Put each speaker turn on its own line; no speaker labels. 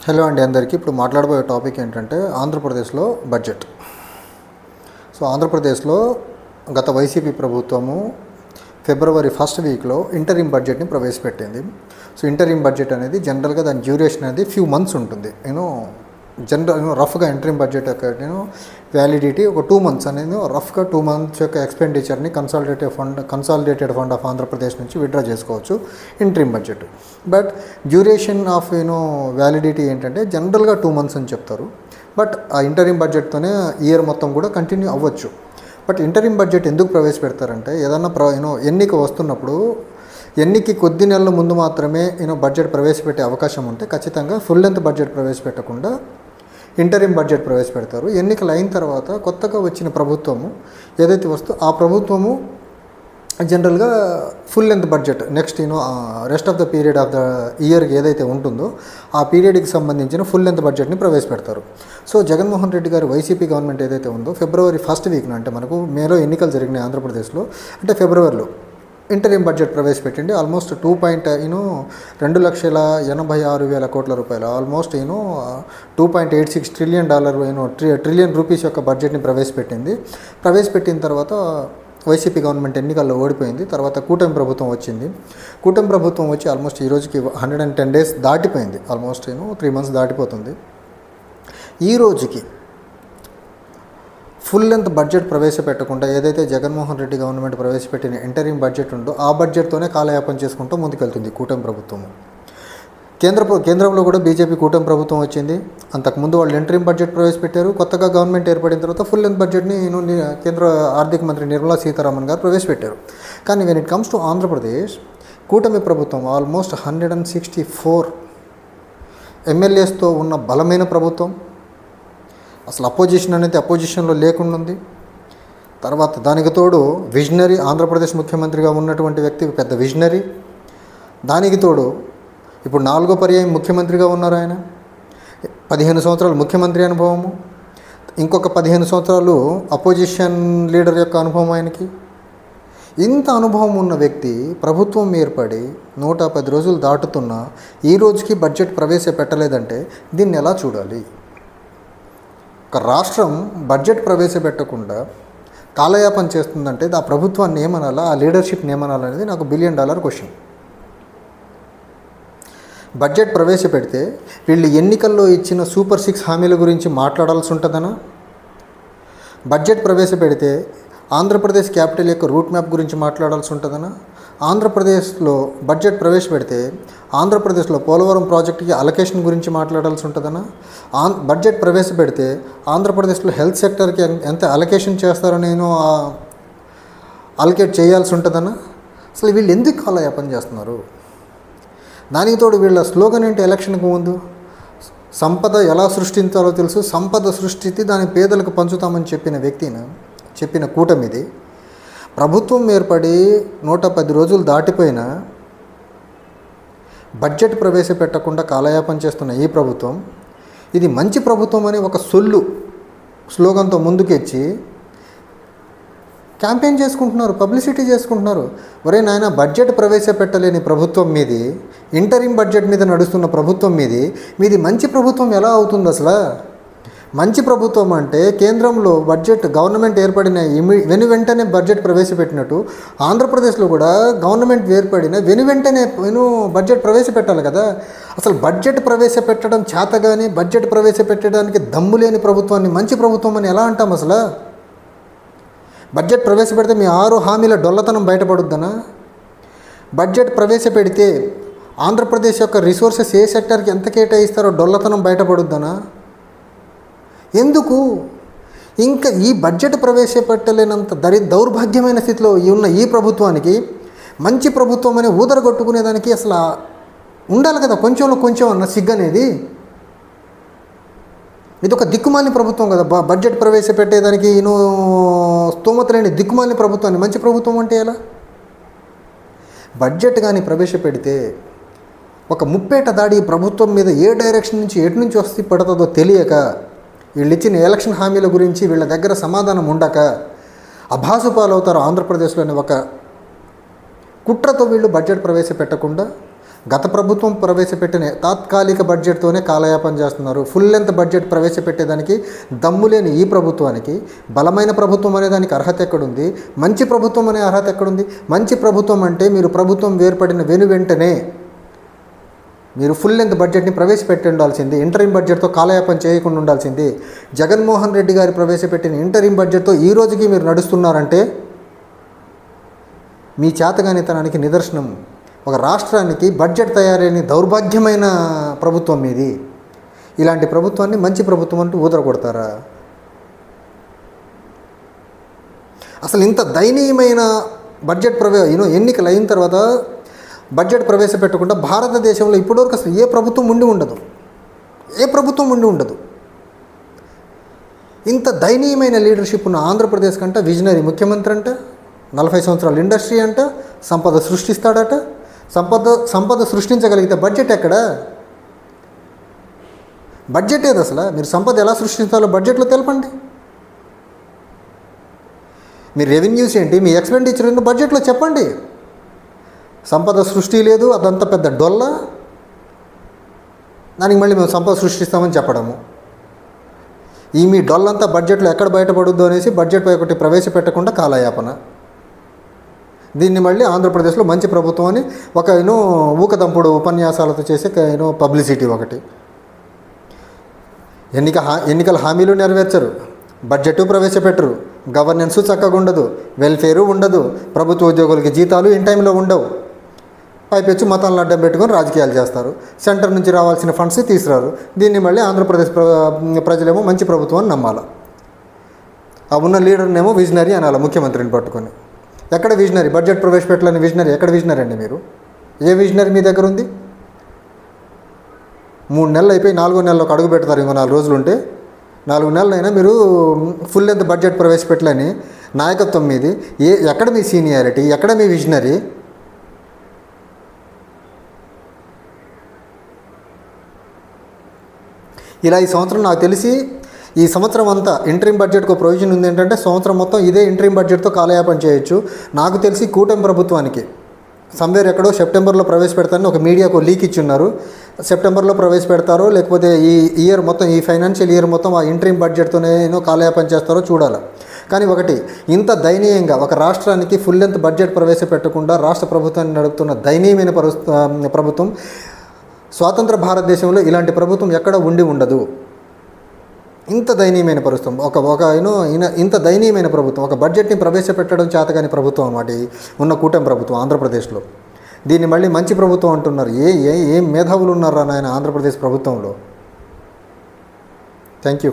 Hello అండి అందరికీ. ఇప్పుడు మాట్లాడబోయే టాపిక్ ఏంటంటే ఆంధ్రప్రదేశ్లో బడ్జెట్. సో ఆంధ్రప్రదేశ్లో గత వైసీపీ ప్రభుత్వము ఫిబ్రవరి ఫస్ట్ వీక్లో ఇంటరిమ్ బడ్జెట్ని ప్రవేశపెట్టింది. సో ఇంటరిమ్ బడ్జెట్ అనేది జనరల్గా దాని డ్యూరేషన్ అనేది ఫ్యూ మంత్స్ ఉంటుంది. రఫ్గా ఇంటరిమ్ బడ్జెట్ యొక్క వ్యాలిడిటీ ఒక 2 months అనేది రఫ్గా 2 months యొక్క ఎక్స్పెండిచర్ని కన్సాలిడేటెడ్ ఫండ్ ఆఫ్ ఆంధ్రప్రదేశ్ నుంచి విత్డ్రా చేసుకోవచ్చు interim budget. But duration of validity ఏంటంటే జనరల్గా 2 months అని చెప్తారు. బట్ ఆ ఇంటరిమ్ బడ్జెట్తోనే ఇయర్ మొత్తం కూడా కంటిన్యూ అవ్వచ్చు. బట్ ఇంటరిమ్ బడ్జెట్ ఎందుకు ప్రవేశపెడతారంటే ఏదన్నా ఎన్నిక వస్తున్నప్పుడు ఎన్నికకి కొద్ది నెలల ముందు మాత్రమే బడ్జెట్ ప్రవేశపెట్టే అవకాశం ఉంటే ఖచ్చితంగా ఫుల్ లెంత్ బడ్జెట్ ప్రవేశపెట్టకుండా ఇంటరిమ్ బడ్జెట్ ప్రవేశపెడతారు. ఎన్నికలు అయిన తర్వాత కొత్తగా వచ్చిన ప్రభుత్వము ఏదైతే వస్తుందో ఆ ప్రభుత్వము జనరల్గా full length budget next rest of the period of the ఇయర్కి ఏదైతే ఉంటుందో ఆ పీరియడ్కి సంబంధించిన ఫుల్ లెంత్ బడ్జెట్ని ప్రవేశపెడతారు. సో జగన్మోహన్ రెడ్డి గారు వైసీపీ గవర్నమెంట్ ఏదైతే ఉందో ఫిబ్రవరి ఫస్ట్ వీక్న అంటే మనకు మేలో ఎన్నికలు జరిగినాయి ఆంధ్రప్రదేశ్లో, అంటే ఫిబ్రవరిలో ఇంటరిమ్ బడ్జెట్ ప్రవేశపెట్టింది. ఆల్మోస్ట్ 2,86,000 కోట్ల రూపాయలు, ఆల్మోస్ట్ $2.86 ట్రిలియన్ ట్రిలియన్ రూపీస్ యొక్క బడ్జెట్ని ప్రవేశపెట్టిన తర్వాత వైసీపీ గవర్నమెంట్ ఎన్నికల్లో ఓడిపోయింది. తర్వాత కూటమి ప్రభుత్వం వచ్చింది. కూటమి ప్రభుత్వం వచ్చి ఆల్మోస్ట్ ఈ రోజుకి 110 days దాటిపోయింది. ఆల్మోస్ట్ 3 months దాటిపోతుంది. ఈ రోజుకి ఫుల్ లెంత్ బడ్జెట్ ప్రవేశపెట్టకుండా ఏదైతే జగన్మోహన్ రెడ్డి గవర్నమెంట్ ప్రవేశపెట్టిన ఇంటరిమ్ బడ్జెట్ ఉందో ఆ బడ్జెట్తోనే కాలయాపన చేసుకుంటూ ముందుకెళ్తుంది కూటమి ప్రభుత్వము. కేంద్రంలో కూడా బీజేపీ కూటమి ప్రభుత్వం వచ్చింది. అంతకుముందు వాళ్ళు ఇంటరిమ్ బడ్జెట్ ప్రవేశపెట్టారు. కొత్తగా గవర్నమెంట్ ఏర్పడిన తర్వాత ఫుల్ లెంత్ బడ్జెట్ని కేంద్ర ఆర్థిక మంత్రి నిర్మలా సీతారామన్ గారు ప్రవేశపెట్టారు. కానీ when it comes to Andhra Pradesh, కూటమి ప్రభుత్వం ఆల్మోస్ట్ 164 MLAస్తో ఉన్న బలమైన ప్రభుత్వం. అసలు అపోజిషన్ అనేది అపోజిషన్లో లేకుండా ఉంది. తర్వాత దానికి తోడు విజనరీ, ఆంధ్రప్రదేశ్ ముఖ్యమంత్రిగా ఉన్నటువంటి వ్యక్తి పెద్ద విజనరీ. దానికి తోడు ఇప్పుడు 4వ పర్యాయం ముఖ్యమంత్రిగా ఉన్నారు ఆయన. 15 సంవత్సరాలు ముఖ్యమంత్రి అనుభవము, ఇంకొక 15 సంవత్సరాలు అపోజిషన్ లీడర్ యొక్క అనుభవం ఆయనకి. ఇంత అనుభవం ఉన్న వ్యక్తి ప్రభుత్వం ఏర్పడి 110 రోజులు దాటుతున్నా ఈ రోజుకి బడ్జెట్ ప్రవేశపెట్టలేదంటే దీన్ని ఎలా చూడాలి? ఒక రాష్ట్రం బడ్జెట్ ప్రవేశపెట్టకుండా కాలయాపన చేస్తుందంటే ఆ ప్రభుత్వాన్ని ఏమనాలా, ఆ లీడర్షిప్ని ఏమనాలా అనేది నాకు $1 బిలియన్ క్వశ్చన్. బడ్జెట్ ప్రవేశపెడితే వీళ్ళు ఎన్నికల్లో ఇచ్చిన సూపర్ 6 హామీల గురించి మాట్లాడాల్సి ఉంటుందనా? బడ్జెట్ ప్రవేశపెడితే ఆంధ్రప్రదేశ్ క్యాపిటల్ యొక్క రూట్ మ్యాప్ గురించి మాట్లాడాల్సి ఉంటుందనా? ఆంధ్రప్రదేశ్లో బడ్జెట్ ప్రవేశపెడితే ఆంధ్రప్రదేశ్లో పోలవరం ప్రాజెక్టుకి అలొకేషన్ గురించి మాట్లాడాల్సి ఉంటుందనా? బడ్జెట్ ప్రవేశపెడితే ఆంధ్రప్రదేశ్లో హెల్త్ సెక్టర్కి ఎంత అలొకేషన్ చేస్తారో అలొకేట్ చేయాల్సి ఉంటుందనా? అసలు వీళ్ళు ఎందుకు కాలయాపన చేస్తున్నారు? దానికి తోడు వీళ్ళ స్లోగన్ ఏంటి ఎలక్షన్కి ముందు? సంపద ఎలా సృష్టించాలో తెలుసు, సంపద సృష్టించి దాని పేదలకు పంచుతామని చెప్పిన కూటమిది. ప్రభుత్వం ఏర్పడి 110 రోజులు దాటిపోయినా బడ్జెట్ ప్రవేశపెట్టకుండా కాలయాపన చేస్తున్న ఈ ప్రభుత్వం ఇది మంచి ప్రభుత్వం అని ఒక స్లోగన్తో ముందుకెచ్చి క్యాంపెయిన్ చేసుకుంటున్నారు, పబ్లిసిటీ చేసుకుంటున్నారు. ఒరే నాయన, బడ్జెట్ ప్రవేశపెట్టలేని ప్రభుత్వం మీది, ఇంటరిమ్ బడ్జెట్ మీద నడుస్తున్న ప్రభుత్వం మీది మంచి ప్రభుత్వం ఎలా అవుతుంది? అసలు మంచి ప్రభుత్వం అంటే కేంద్రంలో బడ్జెట్ గవర్నమెంట్ ఏర్పడిన వెంటనే బడ్జెట్ ప్రవేశపెట్టినట్టు ఆంధ్రప్రదేశ్లో కూడా గవర్నమెంట్ ఏర్పడిన వెంటనే బడ్జెట్ ప్రవేశపెట్టాలి కదా. అసలు బడ్జెట్ ప్రవేశపెట్టడం చేతగాని, బడ్జెట్ ప్రవేశపెట్టడానికి దమ్ము లేని ప్రభుత్వాన్ని మంచి ప్రభుత్వం అని ఎలా అంటాం? అసలు బడ్జెట్ ప్రవేశపెడితే మీ 6 హామీల డొల్లతనం బయటపడుద్దనా? బడ్జెట్ ప్రవేశపెడితే ఆంధ్రప్రదేశ్ యొక్క రిసోర్సెస్ ఏ సెక్టర్కి ఎంత కేటాయిస్తారో డొల్లతనం బయటపడుద్దనా? ఎందుకు ఇంకా ఈ బడ్జెట్ ప్రవేశపెట్టలేనంత దౌర్భాగ్యమైన స్థితిలో ఉన్న ఈ ప్రభుత్వానికి మంచి ప్రభుత్వం అని ఊదరగొట్టుకునేదానికి అసలు ఉండాలి కదా కొంచెం అన్న సిగ్గు అనేది. ఇది ఒక దిక్కుమాలిన ప్రభుత్వం కదా. బడ్జెట్ ప్రవేశపెట్టేదానికి స్తోమత లేని దిక్కుమాలిన ప్రభుత్వాన్ని మంచి ప్రభుత్వం అంటే ఎలా? బడ్జెట్ కానీ ప్రవేశపెడితే ఒక ముప్పేట దాడి ప్రభుత్వం మీద ఏ డైరెక్షన్ నుంచి ఎటు నుంచి వస్తే పడుతుందో తెలియక, వీళ్ళు ఇచ్చిన ఎలక్షన్ హామీల గురించి వీళ్ళ దగ్గర సమాధానం ఉండక అభాసుపాలవుతారు ఆంధ్రప్రదేశ్లోని ఒక కుట్రతో వీళ్ళు బడ్జెట్ ప్రవేశపెట్టకుండా గత ప్రభుత్వం ప్రవేశపెట్టిన తాత్కాలిక బడ్జెట్తోనే కాలయాపన చేస్తున్నారు. ఫుల్ లెంత్ బడ్జెట్ ప్రవేశపెట్టేదానికి దమ్ము లేని ఈ ప్రభుత్వానికి బలమైన ప్రభుత్వం అనే దానికి అర్హత ఎక్కడుంది? మంచి ప్రభుత్వం అనే అర్హత ఎక్కడుంది? మంచి ప్రభుత్వం అంటే మీరు ప్రభుత్వం ఏర్పడిన వెంటనే మీరు ఫుల్ లెంత్ బడ్జెట్ని ప్రవేశపెట్టి ఉండాల్సింది. ఇంటరిం బడ్జెట్తో కాలయాపన చేయకుండా ఉండాల్సింది. జగన్మోహన్ రెడ్డి గారు ప్రవేశపెట్టిన ఇంటరిం బడ్జెట్తో ఈ రోజుకి మీరు నడుస్తున్నారంటే మీ చేతగానితనానికి నిదర్శనం. ఒక రాష్ట్రానికి బడ్జెట్ తయారైన దౌర్భాగ్యమైన ప్రభుత్వం మీది. ఇలాంటి ప్రభుత్వాన్ని మంచి ప్రభుత్వం అంటూ ఊదరగొడతారా? అసలు ఇంత దయనీయమైన బడ్జెట్ ఎన్నికలు అయిన తర్వాత బడ్జెట్ ప్రవేశపెట్టకుండా భారతదేశంలో ఇప్పటివరకు అసలు ఏ ప్రభుత్వం ఉండి ఉండదు. ఇంత దయనీయమైన లీడర్షిప్ ఉన్న ఆంధ్రప్రదేశ్ కంటే విజనరీ ముఖ్యమంత్రి అంట, 40 సంవత్సరాల ఇండస్ట్రీ అంట, సంపద సృష్టిస్తాడట. సంపద సృష్టించగలిగితే బడ్జెట్ ఎక్కడ? బడ్జెట్ ఏది అసలు? మీరు సంపద ఎలా సృష్టించాలో బడ్జెట్లో తెలపండి. మీ రెవెన్యూస్ ఏంటి, మీ ఎక్స్పెండిచర్ ఏంటో బడ్జెట్లో చెప్పండి. సంపద సృష్టి లేదు, అదంతా పెద్ద డొల్ల. దానికి మళ్ళీ మేము సంపద సృష్టిస్తామని చెప్పడము. మీ డొల్లంతా బడ్జెట్లో ఎక్కడ బయటపడుద్దో అనేసి బడ్జెట్పై ఒకటి ప్రవేశపెట్టకుండా కాలయాపన. దీన్ని మళ్ళీ ఆంధ్రప్రదేశ్లో మంచి ప్రభుత్వం అని ఒక ఊకదంపుడు ఉపన్యాసాలతో చేసే పబ్లిసిటీ ఒకటి. ఎన్నికల హామీలు నెరవేర్చరు, బడ్జెట్ ప్రవేశపెట్టరు, గవర్నెన్స్ చక్కగా ఉండదు, వెల్ఫేరు ఉండదు, ప్రభుత్వ ఉద్యోగులకి జీతాలు ఇన్ టైంలో ఉండవు. పైపెచ్చు మతాలను అడ్డం పెట్టుకొని రాజకీయాలు చేస్తారు. సెంటర్ నుంచి రావాల్సిన ఫండ్స్ తీసుకురారు. దీన్ని మళ్ళీ ఆంధ్రప్రదేశ్ ప్రజలేమో మంచి ప్రభుత్వం అని నమ్మాలి. ఆ ఉన్న లీడర్నేమో విజనరీ అనాలి ముఖ్యమంత్రిని పట్టుకొని. ఎక్కడ విజనరీ? బడ్జెట్ ప్రవేశపెట్టాలని విజనరీ ఎక్కడ? విజనరీ అండి మీరు? ఏ విజనరీ మీ దగ్గర ఉంది? 3 నెలలు అయిపోయి 4వ నెలలో అడుగు పెడతారు. ఇంకో 4 రోజులు ఉంటే 4 నెలలైనా మీరు ఫుల్ లెంత్ బడ్జెట్ ప్రవేశపెట్టలేని నాయకత్వం మీది. ఎక్కడ మీ సీనియారిటీ? ఎక్కడ మీ విజనరీ? ఇలా ఈ సంవత్సరం నాకు తెలిసి ఈ సంవత్సరం అంతా ఇంటరిం బడ్జెట్కు ప్రొవిజన్ ఉంది. ఏంటంటే సంవత్సరం మొత్తం ఇదే ఇంటరిం బడ్జెట్తో కాలయాపన చేయొచ్చు. నాకు తెలిసి కూటమి ప్రభుత్వానికి సమ్వేర్ ఎక్కడో సెప్టెంబర్లో ప్రవేశపెడతారని ఒక మీడియాకు లీక్ ఇచ్చున్నారు. సెప్టెంబర్లో ప్రవేశపెడతారో లేకపోతే ఈ ఇయర్ మొత్తం, ఈ ఫైనాన్షియల్ ఇయర్ మొత్తం ఆ ఇంటరిం బడ్జెట్తోనే కాలయాపన చేస్తారో చూడాలి. కానీ ఒకటి, ఇంత దయనీయంగా ఒక రాష్ట్రానికి ఫుల్ లెంత్ బడ్జెట్ ప్రవేశపెట్టకుండా రాష్ట్ర ప్రభుత్వాన్ని నడుపుతున్న దయనీయమైన ప్రభుత్వం స్వాతంత్ర భారతదేశంలో ఇలాంటి ప్రభుత్వం ఎక్కడ ఉండదు. ఇంత దయనీయమైన ప్రభుత్వం, ఇంత దయనీయమైన ప్రభుత్వం, ఒక బడ్జెట్ని ప్రవేశపెట్టడం చేతగాని ప్రభుత్వం అన్నమాట ఉన్న కూటమి ప్రభుత్వం ఆంధ్రప్రదేశ్లో. దీన్ని మళ్ళీ మంచి ప్రభుత్వం అంటున్నారు. ఏం మేధావులు ఉన్నారా నాయన ఆంధ్రప్రదేశ్ ప్రభుత్వంలో. Thank you.